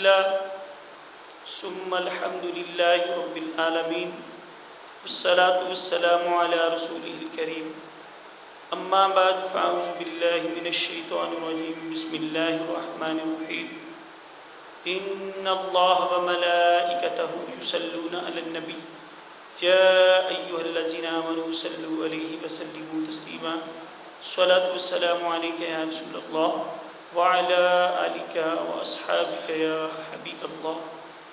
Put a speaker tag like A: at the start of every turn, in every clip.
A: لله ثم الحمد لله رب العالمين والصلاة والسلام على رسوله الكريم أما بعد فأعوذ بالله من الشيطان الرجيم بسم الله الرحمن الرحيم إن الله وملائكته يصلون على النبي يا أيها الذين آمنوا صلوا عليه وسلموا تسليما الصلاة والسلام عليك يا رسول الله وعلى آلك وأصحابك يا حبيب الله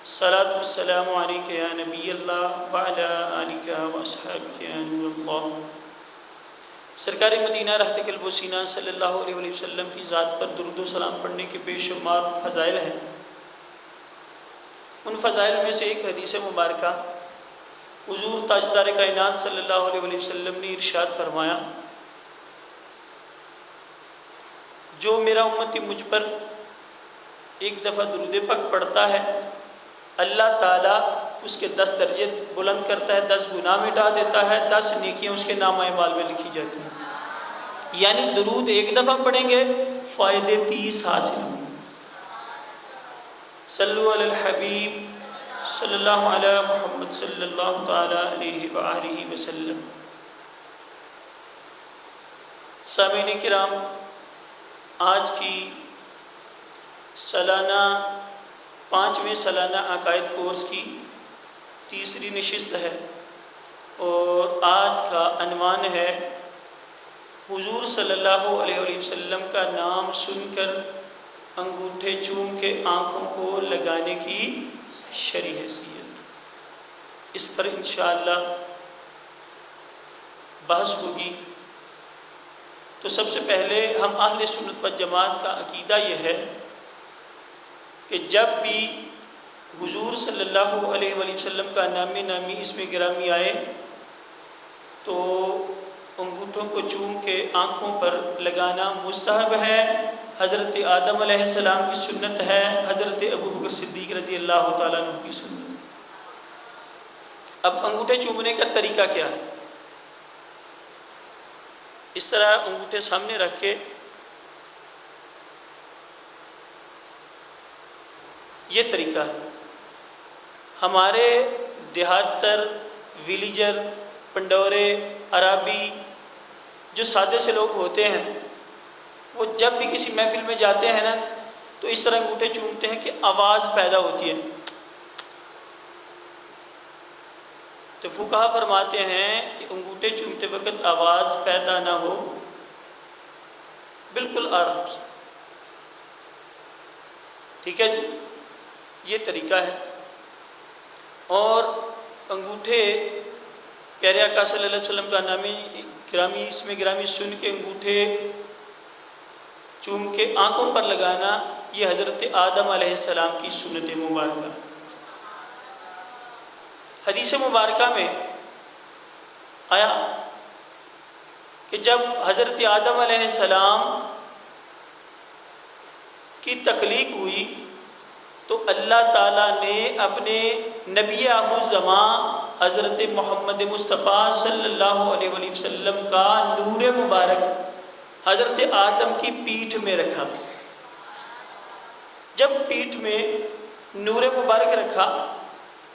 A: الصلاة والسلام عليك يا نبي الله وعلى آلك وأصحابك يا نور الله. سرکار مدینہ رحمت قلب و سینہ صلی اللہ علیہ وسلم کی ذات پر درود و سلام پڑھنے کے بے شمار فضائل ہیں. ان فضائل میں سے ایک حدیث مبارکہ حضور تاجدار کائنات صلی اللہ علیہ وسلم نے ارشاد فرمایا، جو میرا امتی مجھ پر ایک دفعہ درود پاک پڑھتا ہے اللہ تعالیٰ اس کے 10 درجے بلند کرتا ہے، 10 گناہ مٹا دیتا ہے، 10 نیکیاں اس کے نامہ اعمال میں لکھی جاتی ہیں. یعنی درود ایک دفعہ پڑھیں گے فائدے 30 حاصل ہوں گے. صلو علی الحبیب صلی اللہ علیہ محمد صلی اللہ تعالی علیہ وآلہ وسلم. سامعین کرام، آج کی سالانہ 5ویں سالانہ عقائد کورس کی تیسری نشست ہے اور آج کا عنوان ہے حضور صلی اللہ علیہ وسلم کا نام سن کر انگوٹھے چوم کے آنکھوں کو لگانے کی شرعی حیثیت. اس پر انشاءاللہ بحث ہوگی. تو سب سے پہلے ہم اہل سنت و جماعت کا عقیدہ یہ ہے کہ جب بھی حضور صلی اللہ علیہ وسلم کا نامی اس میں گرامی آئے تو انگوٹھوں کو چوم کے آنکھوں پر لگانا مستحب ہے. حضرت آدم علیہ السلام کی سنت ہے، حضرت ابوبکر صدیق رضی اللہ تعالیٰ عنہ کی سنت ہے. اب انگوٹھے چومنے کا طریقہ کیا ہے؟ اس طرح انگوٹھے سامنے رکھ کے یہ طریقہ ہے. ہمارے دیہاتر، ویلیجر، پنڈورے، عرابی جو سادے سے لوگ ہوتے ہیں وہ جب بھی کسی محفل میں جاتے ہیں نا تو اس طرح انگوٹھے چومتے ہیں کہ آواز پیدا ہوتی ہے. تو فقہا فرماتے ہیں کہ انگوٹھے چومتے وقت آواز پیدا نہ ہو، بالکل آرام سے. ٹھیک ہے جی، یہ طریقہ ہے. اور انگوٹھے پیارے آقا صلی اللہ علیہ وسلم کا نامی گرامی اس میں گرامی سن کے انگوٹھے چوم کے آنکھوں پر لگانا یہ حضرت آدم علیہ السلام کی سنت مبارکہ. حدیث مبارکہ میں آیا کہ جب حضرت آدم علیہ السلام کی تخلیق ہوئی تو اللہ تعالیٰ نے اپنے نبی آخر الزمان حضرت محمد مصطفیٰ صلی اللہ علیہ وسلم کا نور مبارک حضرت آدم کی پیٹھ میں رکھا. جب پیٹھ میں نور مبارک رکھا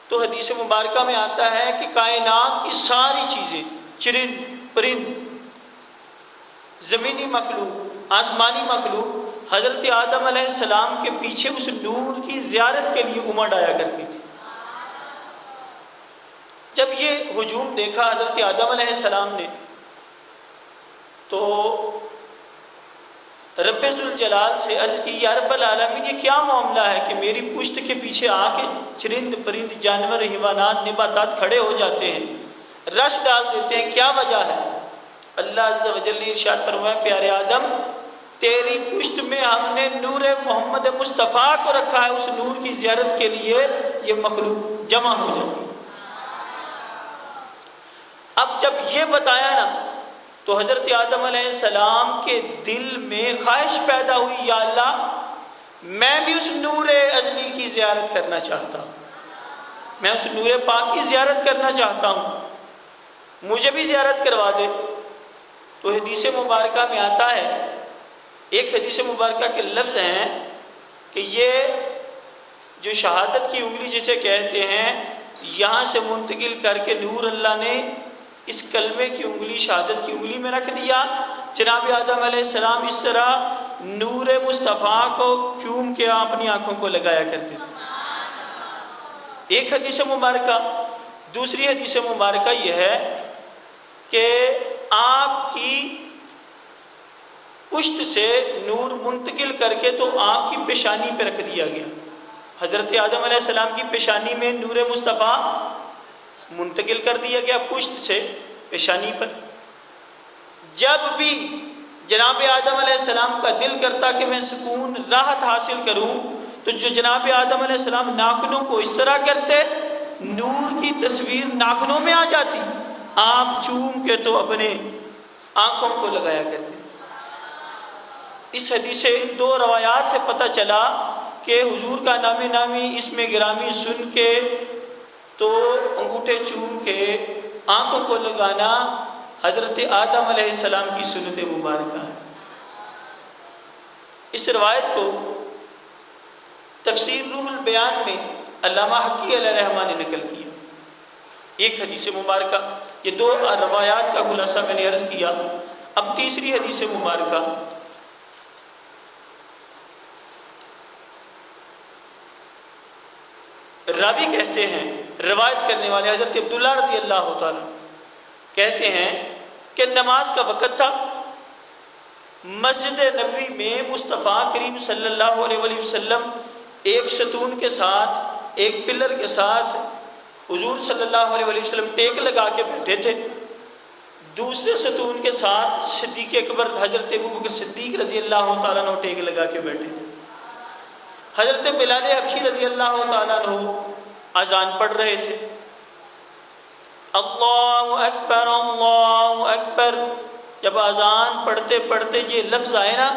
A: تو حدیث مبارکہ میں آتا ہے کہ کائنات کی ساری چیزیں، چرند پرند، زمینی مخلوق، آسمانی مخلوق حضرت آدم علیہ السلام کے پیچھے اس نور کی زیارت کے لیے امڑ آیا کرتی تھی. جب یہ ہجوم دیکھا حضرت آدم علیہ السلام نے تو رب ذوالجلال سے عرض کی، یا رب العالمین یہ کیا معاملہ ہے کہ میری پشت کے پیچھے آ کے چرند پرند جانور حیوانات نباتات کھڑے ہو جاتے ہیں، رش ڈال دیتے ہیں، کیا وجہ ہے؟ اللہ عز و جل نے ارشاد فرمایا، پیارے آدم تیری پشت میں ہم نے نور محمد مصطفیٰ کو رکھا ہے، اس نور کی زیارت کے لیے یہ مخلوق جمع ہو جاتی ہے. اب جب یہ بتایا نا تو حضرت آدم علیہ السلام کے دل میں خواہش پیدا ہوئی، یا اللہ میں بھی اس نور ازلی کی زیارت کرنا چاہتا ہوں، میں اس نور پاک کی زیارت کرنا چاہتا ہوں، مجھے بھی زیارت کروا دے. تو حدیث مبارکہ میں آتا ہے، ایک حدیث مبارکہ کے لفظ ہیں کہ یہ جو شہادت کی انگلی جسے کہتے ہیں، یہاں سے منتقل کر کے نور اللہ نے اس کلمے کی انگلی، شہادت کی انگلی میں رکھ دیا۔ جناب آدم علیہ السلام اس طرح نور مصطفیٰ کو چوم کے اپنی آنکھوں کو لگایا کرتے تھے۔ ایک حدیث مبارکہ۔ دوسری حدیث مبارکہ یہ ہے کہ آپ کی پشت سے نور منتقل کر کے تو آپ کی پیشانی پہ رکھ دیا گیا۔ حضرت آدم علیہ السلام کی پیشانی میں نور مصطفیٰ منتقل کر دیا گیا، پشت سے پیشانی پر۔ جب بھی جناب آدم علیہ السلام کا دل کرتا کہ میں سکون راحت حاصل کروں، تو جو جناب آدم علیہ السلام ناخنوں کو اس طرح کرتے، نور کی تصویر ناخنوں میں آ جاتی، آپ چوم کے تو اپنے آنکھوں کو لگایا کرتے تھے۔ اس حدیث سے، ان دو روایات سے پتہ چلا کہ حضور کا نام نامی اس میں گرامی سن کے تو انگوٹھے چوم کے آنکھوں کو لگانا حضرت آدم علیہ السلام کی سنت مبارکہ ہے۔ اس روایت کو تفسیر روح البیان میں علامہ حقی علیہ الرحمہ نے نقل کیا۔ ایک حدیث مبارکہ، یہ دو روایات کا خلاصہ میں نے عرض کیا۔ اب تیسری حدیث مبارکہ، راوی کہتے ہیں، روایت کرنے والے حضرت عبداللہ رضی اللہ تعالیٰ کہتے ہیں کہ نماز کا وقت تھا، مسجد نبوی میں مصطفیٰ کریم صلی اللہ علیہ وسلم ایک ستون کے ساتھ، ایک پلر کے ساتھ حضور صلی اللہ علیہ وسلم ٹیک لگا کے بیٹھے تھے، دوسرے ستون کے ساتھ صدیق اکبر حضرت ابوبکر صدیق رضی اللہ تعالیٰ عنہ ٹیک لگا کے بیٹھے تھے۔ حضرت بلال حبشی رضی اللہ تعالیٰ عنہ اذان پڑھ رہے تھے، اللہ اکبر اللہ اکبر۔ جب اذان پڑھتے پڑھتے یہ لفظ آئے نا،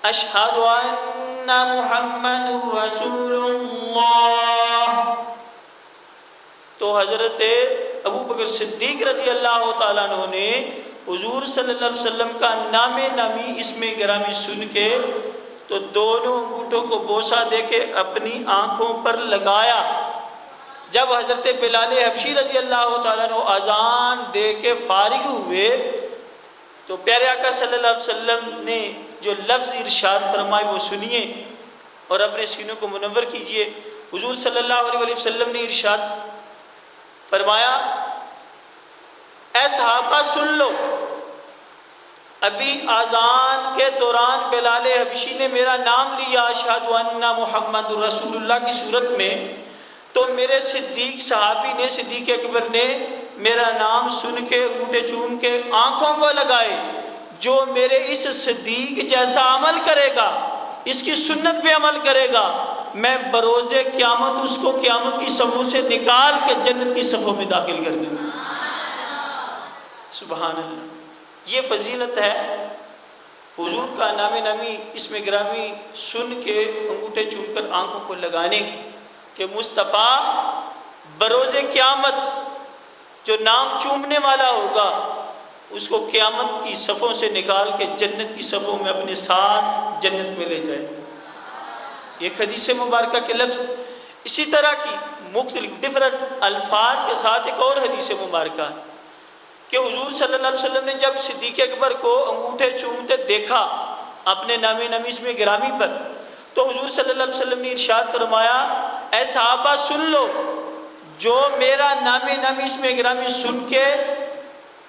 A: اشہد ان محمد رسول اللہ، تو حضرت ابوبکر صدیق رضی اللہ تعالیٰ عنہ نے حضور صلی اللہ علیہ وسلم کا نام نامی اسم گرامی سن کے تو دونوں انگوٹھوں کو بوسہ دے کے اپنی آنکھوں پر لگایا۔ جب حضرت بلال حبشی رضی اللہ تعالیٰ عنہ اذان دے کے فارغ ہوئے تو پیارے آقا صلی اللہ علیہ وسلم نے جو لفظ ارشاد فرمائے وہ سنیے اور اپنے سینوں کو منور کیجئے۔ حضور صلی اللہ علیہ وسلم نے ارشاد فرمایا، اے صحابہ سن لو، ابھی اذان کے دوران بلال حبشی نے میرا نام لیا اشہد ان محمد رسول اللہ کی صورت میں، تو میرے صدیق صحابی نے، صدیق اکبر نے میرا نام سن کے انگوٹھے چوم کے آنکھوں کو لگائے۔ جو میرے اس صدیق جیسا عمل کرے گا، اس کی سنت پہ عمل کرے گا، میں بروز قیامت اس کو قیامت کی صفوں سے نکال کے جنت کی صفوں میں داخل کر دوں گا۔ سبحان اللہ، یہ فضیلت ہے حضور کا نام نامی اسم گرامی سن کے انگوٹھے چوم کر آنکھوں کو لگانے کی، کہ مصطفیٰ بروز قیامت جو نام چومنے والا ہوگا اس کو قیامت کی صفوں سے نکال کے جنت کی صفوں میں اپنے ساتھ جنت میں لے جائے۔ ایک حدیث مبارکہ کے لفظ، اسی طرح کی مختلف ڈفرنٹ الفاظ کے ساتھ ایک اور حدیث مبارکہ ہے کہ حضور صلی اللہ علیہ وسلم نے جب صدیق اکبر کو انگوٹھے چومتے دیکھا اپنے نام نامی اسم گرامی پر، تو حضور صلی اللہ علیہ وسلم نے ارشاد فرمایا، اے صحابہ سن لو، جو میرا نام نامی اسم گرامی سن کے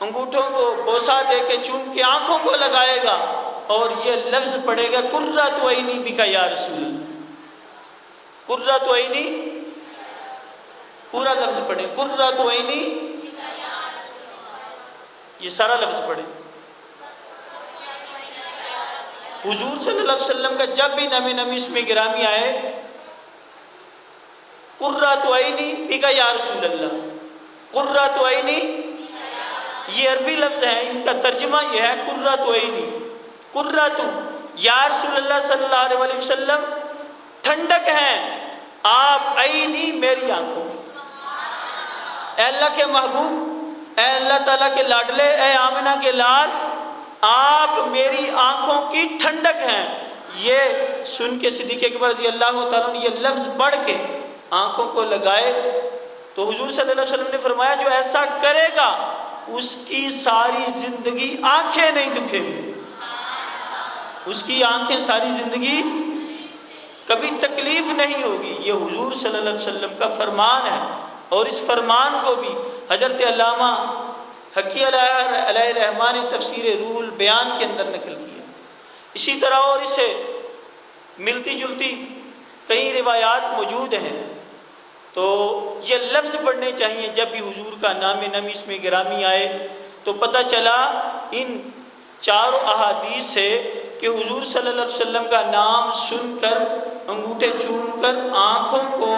A: انگوٹھوں کو بوسہ دے کے چوم کے آنکھوں کو لگائے گا اور یہ لفظ پڑھے گا قرۃ عینی بک یا رسول اللہ، قرۃ عینی، پورا لفظ پڑھیں، قرۃ عینی، یہ سارا لفظ پڑھیں۔ حضور صلی اللہ علیہ وسلم کا جب بھی نام نامی اسم گرامی آئے، قرۃ عینی بک یا رسول اللہ، قرۃ عینی، یہ عربی لفظ ہے، ان کا ترجمہ یہ ہے قرۃ عینی، قرۃ یا رسول اللہ صلی اللہ علیہ وسلم ٹھنڈک ہیں آپ، عینی میری آنکھوں کی، اے اللہ کے محبوب، اے اللہ تعالیٰ کے لاڈلے، اے آمنہ کے لال، آپ میری آنکھوں کی ٹھنڈک ہیں۔ یہ سن کے صدیق اکبر رضی اللہ تعالیٰ نے یہ لفظ پڑھ کے آنکھوں کو لگائے تو حضور صلی اللہ علیہ وسلم نے فرمایا جو ایسا کرے گا اس کی ساری زندگی آنکھیں نہیں دکھیں گی، اس کی آنکھیں ساری زندگی کبھی تکلیف نہیں ہوگی۔ یہ حضور صلی اللہ علیہ وسلم کا فرمان ہے، اور اس فرمان کو بھی حضرت علامہ حقی علیہ رحمٰن نے تفسیر روح البیان کے اندر نقل کیا۔ اسی طرح اور اسے ملتی جلتی کئی روایات موجود ہیں، تو یہ لفظ پڑھنے چاہیے جب بھی حضور کا نام نامی اس میں گرامی آئے، تو پتہ چلا ان چاروں احادیث سے کہ حضور صلی اللہ علیہ وسلم کا نام سن کر انگوٹھے چوم کر آنکھوں کو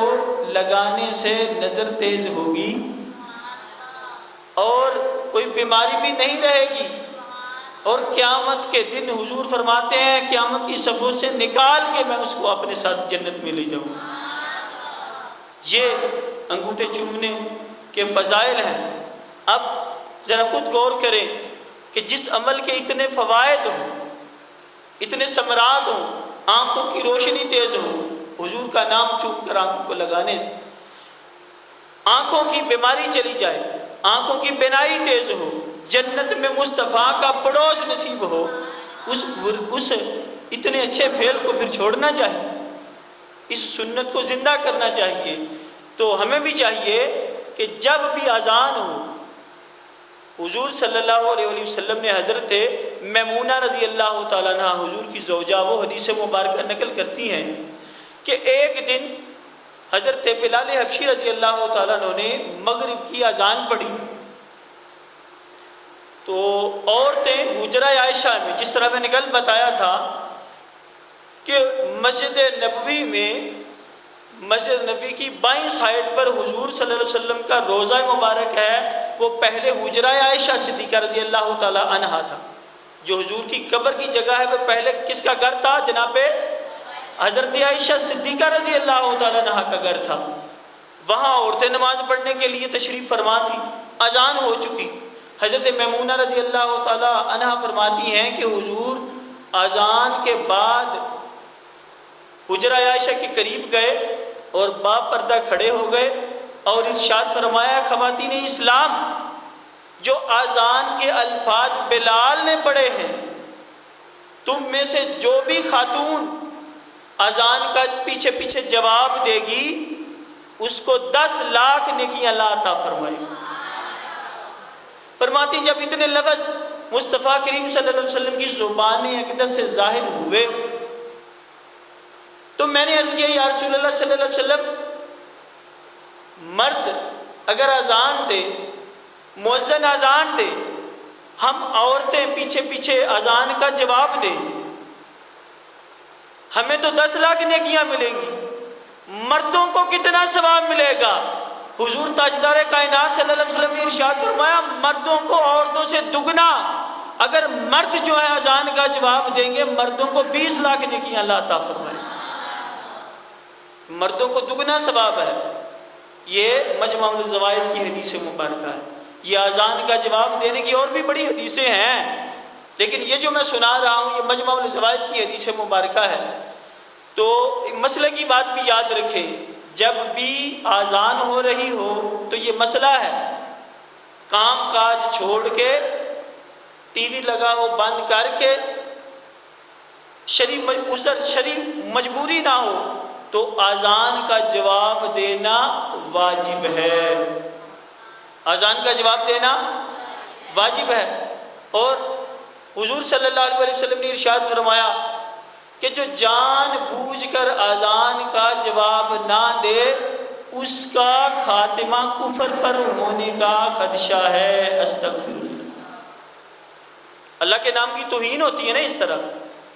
A: لگانے سے نظر تیز ہوگی اور کوئی بیماری بھی نہیں رہے گی، اور قیامت کے دن حضور فرماتے ہیں قیامت کی صفوں سے نکال کے میں اس کو اپنے ساتھ جنت میں لے جاؤں۔ یہ انگوٹھے چومنے کے فضائل ہیں۔ اب ذرا خود غور کریں کہ جس عمل کے اتنے فوائد ہوں، اتنے ثمرات ہوں، آنکھوں کی روشنی تیز ہو، حضور کا نام چوم کر آنکھوں کو لگانے سے آنکھوں کی بیماری چلی جائے، آنکھوں کی بینائی تیز ہو، جنت میں مصطفیٰ کا پڑوس نصیب ہو، اس اتنے اچھے فعل کو پھر چھوڑنا چاہیے، اس سنت کو زندہ کرنا چاہیے۔ تو ہمیں بھی چاہیے کہ جب بھی اذان ہو، حضور صلی اللہ علیہ وسلم نے حضرت میمونہ رضی اللہ تعالیٰ عنہ حضور کی زوجہ وہ حدیث مبارکہ نقل کرتی ہیں کہ ایک دن حضرت بلال حبشی رضی اللہ تعالیٰ عنہ نے مغرب کی اذان پڑھی، تو عورتیں حجرہ عائشہ میں، جس طرح میں نے کل بتایا تھا کہ مسجد نبوی میں، مسجد نبوی کی بائیں سائڈ پر حضور صلی اللہ علیہ وسلم کا روضہ مبارک ہے، وہ پہلے حجرہ عائشہ صدیقہ رضی اللہ تعالی عنہا تھا۔ جو حضور کی قبر کی جگہ ہے وہ پہلے کس کا گھر تھا؟ جناب حضرت عائشہ صدیقہ رضی اللہ تعالی عنہا کا گھر تھا۔ وہاں عورتیں نماز پڑھنے کے لیے تشریف فرما تھی، اذان ہو چکی۔ حضرت میمونہ رضی اللہ تعالی عنہا فرماتی ہیں کہ حضور اذان کے بعد حجرہ عائشہ کے قریب گئے اور با پردہ کھڑے ہو گئے اور ارشاد فرمایا خواتین اسلام، جو اذان کے الفاظ بلال نے پڑھے ہیں، تم میں سے جو بھی خاتون اذان کا پیچھے پیچھے جواب دے گی اس کو 10 لاکھ نیکیاں اللہ عطا فرمائے۔ فرماتی جب اتنے لفظ مصطفیٰ کریم صلی اللہ علیہ وسلم کی زبان اقدس سے ظاہر ہوئے تو میں نے عرض کیا یا رسول اللہ صلی اللہ علیہ وسلم، مرد اگر اذان دے، مؤذن اذان دے، ہم عورتیں پیچھے پیچھے اذان کا جواب دیں، ہمیں تو 10 لاکھ نیکیاں ملیں گی، مردوں کو کتنا ثواب ملے گا؟ حضور تاجدار کائنات صلی اللہ علیہ وسلم نے ارشاد فرمایا مردوں کو عورتوں سے دگنا، اگر مرد جو ہے اذان کا جواب دیں گے مردوں کو 20 لاکھ نیکیاں اللہ عطا فرمائے، مردوں کو دگنا ثواب ہے۔ یہ مجمع الزوائد کی حدیث مبارکہ ہے۔ یہ اذان کا جواب دینے کی اور بھی بڑی حدیثیں ہیں، لیکن یہ جو میں سنا رہا ہوں یہ مجمع الزوائد کی حدیث مبارکہ ہے۔ تو ایک مسئلے کی بات بھی یاد رکھیں، جب بھی اذان ہو رہی ہو تو یہ مسئلہ ہے، کام کاج چھوڑ کے ٹی وی لگا ہو بند کر کے، شرعی مجبوری نہ ہو تو اذان کا جواب دینا واجب ہے، اذان کا جواب دینا واجب ہے۔ اور حضور صلی اللہ علیہ وسلم نے ارشاد فرمایا کہ جو جان بوجھ کر اذان کا جواب نہ دے اس کا خاتمہ کفر پر ہونے کا خدشہ ہے۔ استغفر اللہ، اللہ کے نام کی توہین ہوتی ہے نا اس طرح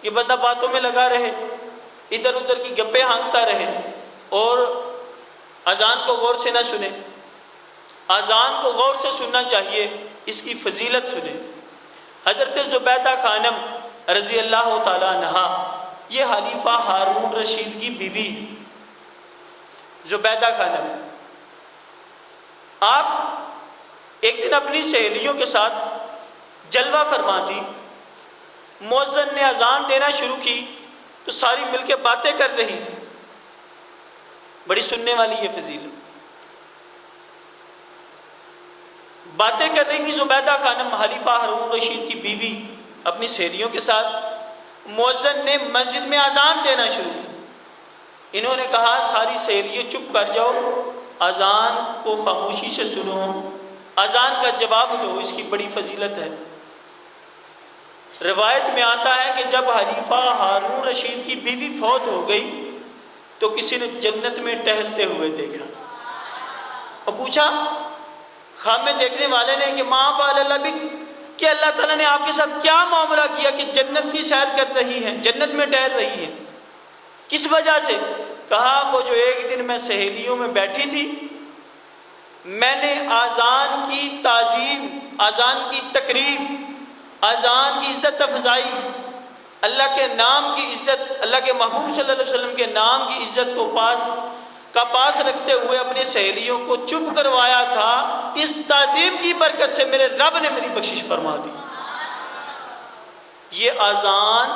A: کہ بندہ باتوں میں لگا رہے، ادھر ادھر کی گپیں ہانکتا رہے اور اذان کو غور سے نہ سنے۔ اذان کو غور سے سننا چاہیے، اس کی فضیلت سنیں۔ حضرت زبیدہ خانم رضی اللہ تعالی عنہا، یہ خلیفہ ہارون رشید کی بیوی ہے، زبیدہ خانم۔ آپ ایک دن اپنی سہیلیوں کے ساتھ جلوہ فرما تھی، مؤذن نے اذان دینا شروع کی تو ساری مل کے باتیں کر رہی تھی۔ بڑی سننے والی یہ فضیلت۔ باتیں کر رہی تھی زبیدہ خانم حلیفہ ہارون رشید کی بیوی اپنی سہیلیوں کے ساتھ، مؤذن نے مسجد میں اذان دینا شروع کی۔ انہوں نے کہا ساری سہیلیوں چپ کر جاؤ، اذان کو خاموشی سے سنو، اذان کا جواب دو، اس کی بڑی فضیلت ہے۔ روایت میں آتا ہے کہ جب حلیفہ ہارون رشید کی بیوی فوت ہو گئی تو کسی نے جنت میں ٹہلتے ہوئے دیکھا اور پوچھا خامے دیکھنے والے نے کہ ماں فعل اللہ بک، کہ اللہ تعالیٰ نے آپ کے ساتھ کیا معاملہ کیا کہ جنت کی سیر کر رہی ہیں، جنت میں ٹہل رہی ہیں، کس وجہ سے؟ کہا وہ جو ایک دن میں سہیلیوں میں بیٹھی تھی، میں نے اذان کی تعظیم، اذان کی تقریب، اذان کی عزت افزائی، اللہ کے نام کی عزت، اللہ کے محبوب صلی اللہ علیہ وسلم کے نام کی عزت کو پاس رکھتے ہوئے اپنی سہیلیوں کو چپ کروایا تھا۔ اس تعظیم کی برکت سے میرے رب نے میری بخشش فرما دی۔ یہ اذان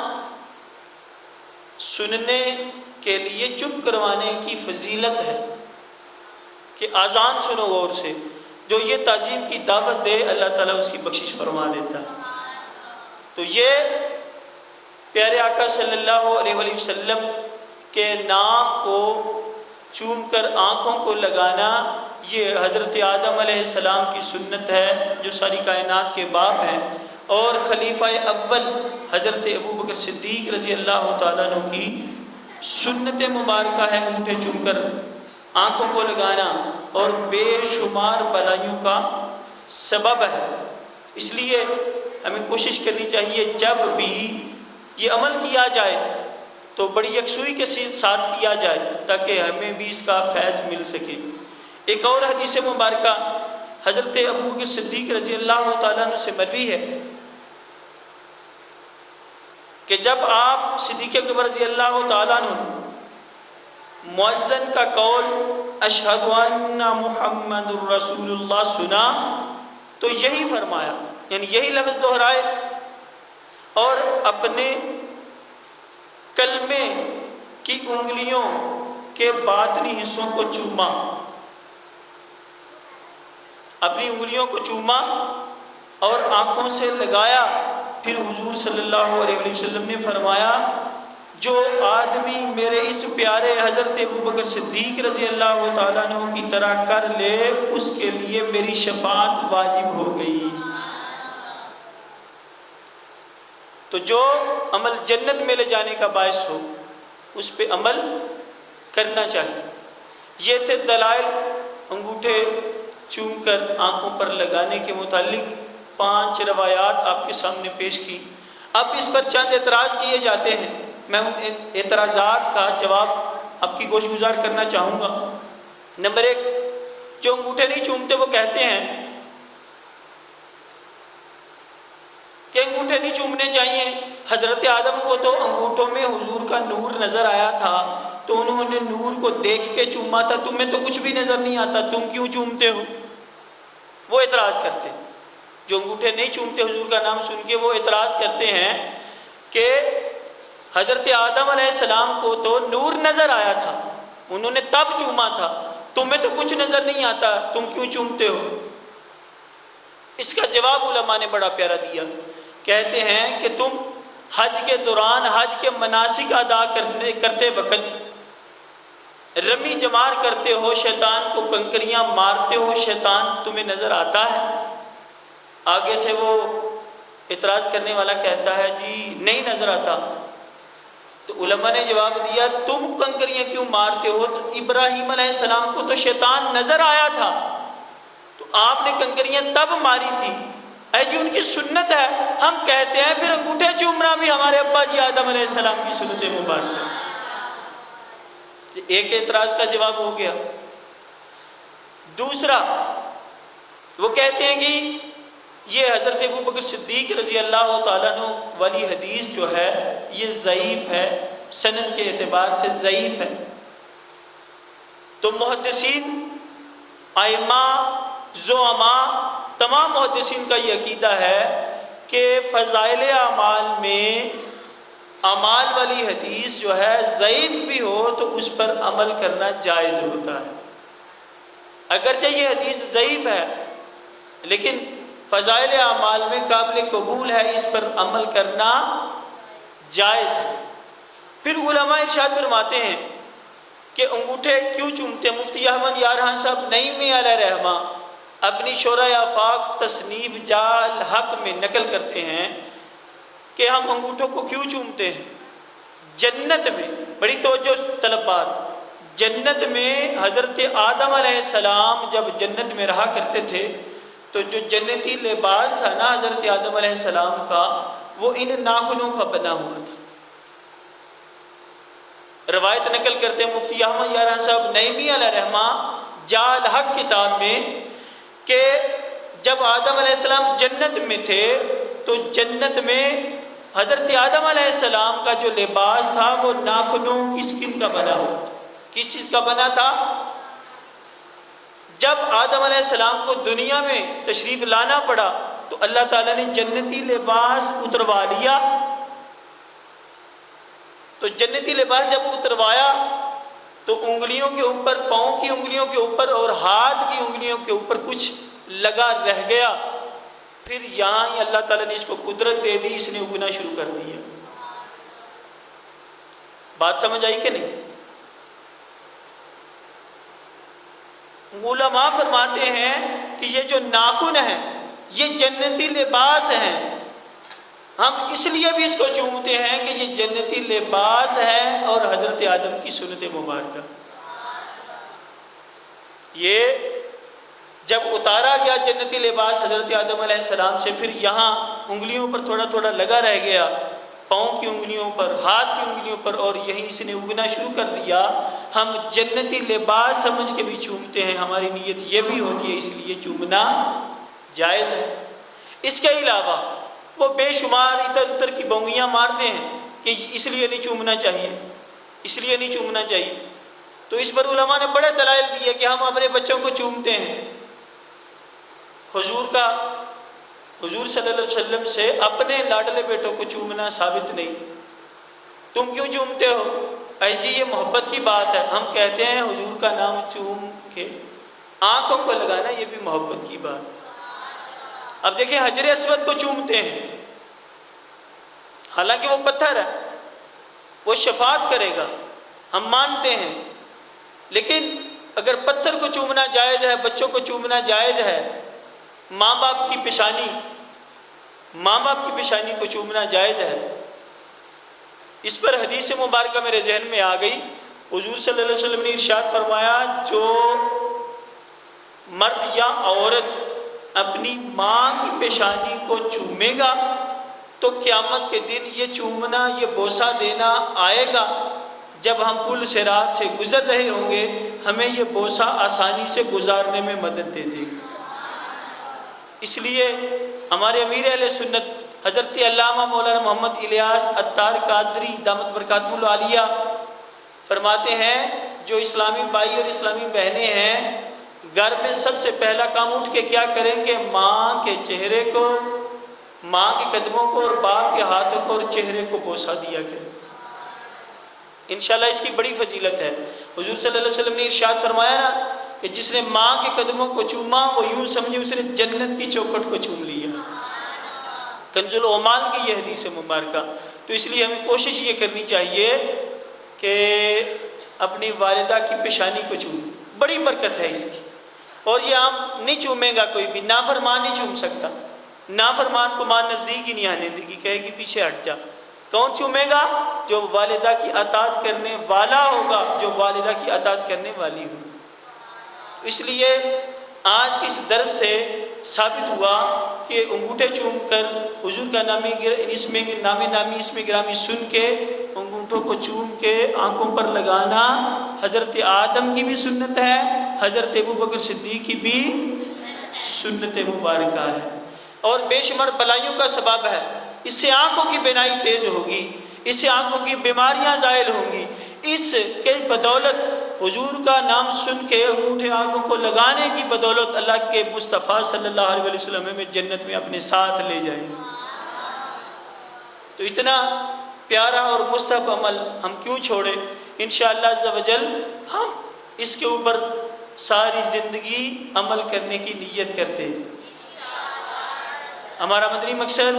A: سننے کے لیے چپ کروانے کی فضیلت ہے کہ اذان سنو غور سے، جو یہ تعظیم کی دعوت دے اللہ تعالیٰ اس کی بخشش فرما دیتا ہے۔ تو یہ پیارے آقا صلی اللہ علیہ وآلہ وسلم کے نام کو چوم کر آنکھوں کو لگانا، یہ حضرت آدم علیہ السلام کی سنت ہے جو ساری کائنات کے باپ ہیں، اور خلیفہ اول حضرت ابوبکر صدیق رضی اللہ تعالیٰ عنہ کی سنت مبارکہ ہے انگوٹھے چوم کر آنکھوں کو لگانا، اور بے شمار بلائیوں کا سبب ہے۔ اس لیے ہمیں کوشش کرنی چاہیے جب بھی یہ عمل کیا جائے تو بڑی یکسوئی کے ساتھ کیا جائے تاکہ ہمیں بھی اس کا فیض مل سکے۔ ایک اور حدیث مبارکہ حضرت ابوبکر صدیق رضی اللہ تعالیٰ عنہ سے مروی ہے کہ جب آپ صدیق اکبر رضی اللہ تعالیٰ عنہ مؤذن کا قول اشہد ان محمد الرسول اللہ سنا تو یہی فرمایا، یعنی یہی لفظ دہرائے اور اپنے کلمے کی انگلیوں کے باطنی حصوں کو چوما، اپنی انگلیوں کو چوما اور آنکھوں سے لگایا۔ پھر حضور صلی اللہ علیہ وسلم نے فرمایا جو آدمی میرے اس پیارے حضرت ابوبکر صدیق رضی اللہ تعالیٰ عنہ کی طرح کر لے اس کے لیے میری شفاعت واجب ہو گئی۔ تو جو عمل جنت میں لے جانے کا باعث ہو اس پہ عمل کرنا چاہیے۔ یہ تھے دلائل انگوٹھے چوم کر آنکھوں پر لگانے کے متعلق 5 روایات آپ کے سامنے پیش کی۔ اب اس پر چند اعتراض کیے جاتے ہیں، میں ان اعتراضات کا جواب آپ کی گوش گزار کرنا چاہوں گا۔ نمبر 1، جو انگوٹھے نہیں چومتے وہ کہتے ہیں کہ انگوٹھے نہیں چومنے چاہیے۔ حضرت آدم کو تو انگوٹھوں میں حضور کا نور نظر آیا تھا تو انہوں نے نور کو دیکھ کے چوما تھا، تمہیں تو کچھ بھی نظر نہیں آتا، تم کیوں چومتے ہو؟ وہ اعتراض کرتے ہیں۔ جو انگوٹھے نہیں چومتے حضور کا نام سن کے وہ اعتراض کرتے ہیں کہ حضرت آدم علیہ السلام کو تو نور نظر آیا تھا، انہوں نے تب چوما تھا، تمہیں تو کچھ نظر نہیں آتا، تم کیوں چومتے ہو؟ اس کا جواب علماء نے بڑا پیارا دیا، کہتے ہیں کہ تم حج کے دوران حج کے مناسک ادا کرتے وقت رمی جمار کرتے ہو، شیطان کو کنکریاں مارتے ہو، شیطان تمہیں نظر آتا ہے؟ آگے سے وہ اعتراض کرنے والا کہتا ہے جی نہیں نظر آتا۔ تو علماء نے جواب دیا تم کنکریاں کیوں مارتے ہو؟ تو ابراہیم علیہ السلام کو تو شیطان نظر آیا تھا تو آپ نے کنکریاں تب ماری تھی، اے جی ان کی سنت ہے، ہم کہتے ہیں پھر انگوٹھے چومنا بھی ہمارے ابا جی آدم علیہ السلام کی سنت مبارک ہے۔ ایک اعتراض کا جواب ہو گیا۔ دوسرا، وہ کہتے ہیں کہ یہ حضرت ابوبکر صدیق رضی اللہ تعالیٰ عنہ والی حدیث جو ہے یہ ضعیف ہے، سند کے اعتبار سے ضعیف ہے۔ تو محدثین، ائمہ، زعماء، تمام محدثین کا یہ عقیدہ ہے کہ فضائل اعمال میں اعمال والی حدیث جو ہے ضعیف بھی ہو تو اس پر عمل کرنا جائز ہوتا ہے۔ اگرچہ یہ حدیث ضعیف ہے لیکن فضائل اعمال میں قابل قبول ہے، اس پر عمل کرنا جائز ہے۔ پھر علماء ارشاد فرماتے ہیں کہ انگوٹھے کیوں چومتے ہیں؟ مفتی احمد یار خان صاحب نعیمی علیہ رحمہ اپنی شورۂ آفاق تصنیف جال حق میں نقل کرتے ہیں کہ ہم انگوٹھوں کو کیوں چومتے ہیں۔ جنت میں، بڑی توجہ طلب بات، جنت میں حضرت آدم علیہ السلام جب جنت میں رہا کرتے تھے تو جو جنتی لباس تھا نا حضرت آدم علیہ السلام کا، وہ ان ناخنوں کا بنا ہوا تھا۔ روایت نقل کرتے ہیں مفتی احمد یاران صاحب نعیمی علیہ رحمہ جال حق کتاب میں کہ جب آدم علیہ السلام جنت میں تھے تو جنت میں حضرت آدم علیہ السلام کا جو لباس تھا وہ ناخنوں کی سکن کا بنا ہوا تھا۔ کس چیز کا بنا تھا؟ جب آدم علیہ السلام کو دنیا میں تشریف لانا پڑا تو اللہ تعالیٰ نے جنتی لباس اتروا لیا۔ تو جنتی لباس جب اتروایا تو انگلیوں کے اوپر، پاؤں کی انگلیوں کے اوپر اور ہاتھ کی انگلیوں کے اوپر کچھ لگا رہ گیا۔ پھر یہاں ہی اللہ تعالیٰ نے اس کو قدرت دے دی، اس نے اگنا شروع کر دیا۔ بات سمجھ آئی کہ نہیں؟ علماء فرماتے ہیں کہ یہ جو ناخن ہیں یہ جنتی لباس ہیں، ہم اس لیے بھی اس کو چومتے ہیں کہ یہ جنتی لباس ہے اور حضرت آدم کی سنت مبارکہ۔ یہ جب اتارا گیا جنتی لباس حضرت آدم علیہ السلام سے، پھر یہاں انگلیوں پر تھوڑا تھوڑا لگا رہ گیا، پاؤں کی انگلیوں پر، ہاتھ کی انگلیوں پر، اور یہیں اس نے اگنا شروع کر دیا۔ ہم جنتی لباس سمجھ کے بھی چومتے ہیں، ہماری نیت یہ بھی ہوتی ہے، اس لیے چومنا جائز ہے۔ اس کے علاوہ وہ بے شمار ادھر ادھر کی بونگیاں مارتے ہیں کہ اس لیے نہیں چومنا چاہیے، اس لیے نہیں چومنا چاہیے۔ تو اس پر علماء نے بڑے دلائل دیے کہ ہم اپنے بچوں کو چومتے ہیں۔ حضور صلی اللہ علیہ وسلم سے اپنے لاڈلے بیٹوں کو چومنا ثابت نہیں۔ تم کیوں چومتے ہو؟ اے جی یہ محبت کی بات ہے۔ ہم کہتے ہیں حضور کا نام چوم کے آنکھوں کو لگانا، یہ بھی محبت کی بات ہے۔ اب دیکھیں حجر اسود کو چومتے ہیں، حالانکہ وہ پتھر ہے، وہ شفاعت کرے گا، ہم مانتے ہیں، لیکن اگر پتھر کو چومنا جائز ہے، بچوں کو چومنا جائز ہے، ماں باپ کی پیشانی کو چومنا جائز ہے۔ اس پر حدیث مبارکہ میرے ذہن میں آ گئی، حضور صلی اللہ علیہ وسلم نے ارشاد فرمایا جو مرد یا عورت اپنی ماں کی پیشانی کو چومے گا تو قیامت کے دن یہ چومنا، یہ بوسہ دینا آئے گا۔ جب ہم پل صراط سے گزر رہے ہوں گے ہمیں یہ بوسہ آسانی سے گزارنے میں مدد دے دے گا۔ اس لیے ہمارے امیر اہل سنت حضرت علامہ مولانا محمد الیاس عطار قادری دامت برکاتہ العالیہ فرماتے ہیں جو اسلامی بھائی اور اسلامی بہنیں ہیں، گھر میں سب سے پہلا کام اٹھ کے کیا کریں کہ ماں کے چہرے کو، ماں کے قدموں کو اور باپ کے ہاتھوں کو اور چہرے کو بوسہ دیا کریں۔ انشاءاللہ اس کی بڑی فضیلت ہے۔ حضور صلی اللہ علیہ وسلم نے ارشاد فرمایا نا کہ جس نے ماں کے قدموں کو چوما وہ یوں سمجھے اس نے جنت کی چوکھٹ کو چوم لیا۔ کنز العمال کی یہ حدیث مبارکہ۔ تو اس لیے ہمیں کوشش یہ کرنی چاہیے کہ اپنی والدہ کی پیشانی کو چومیں، بڑی برکت ہے اس کی۔ اور یہ عام نہیں چومے گا کوئی بھی، نافرمان نہیں چوم سکتا، نافرمان کو ماں نزدیک ہی نہیں آنے دے گی، کہے گی پیچھے ہٹ جا۔ کون چومے گا؟ جو والدہ کی اطاعت کرنے والا ہوگا، جو والدہ کی اطاعت کرنے والی ہوگی۔ اس لیے آج کے اس درس سے ثابت ہوا کہ انگوٹھے چوم کر حضور کا نام نامی اسم گرامی سن کے انگوٹھوں کو چوم کے آنکھوں پر لگانا حضرت آدم کی بھی سنت ہے، حضرت ابوبکر صدیق کی بھی سنت مبارکہ ہے، اور بے شمار بلائیوں کا سبب ہے۔ اس سے آنکھوں کی بینائی تیز ہوگی، اس سے آنکھوں کی بیماریاں زائل ہوں گی۔ اس کے بدولت حضور کا نام سن کے انگوٹھے آنکھوں کو لگانے کی بدولت اللہ کے مصطفیٰ صلی اللہ علیہ وسلم میں جنت میں اپنے ساتھ لے جائیں۔ تو اتنا پیارا اور مستحب عمل ہم کیوں چھوڑیں؟ انشاءاللہ عز و جل ہم اس کے اوپر ساری زندگی عمل کرنے کی نیت کرتے ہیں۔ ہمارا مدنی مقصد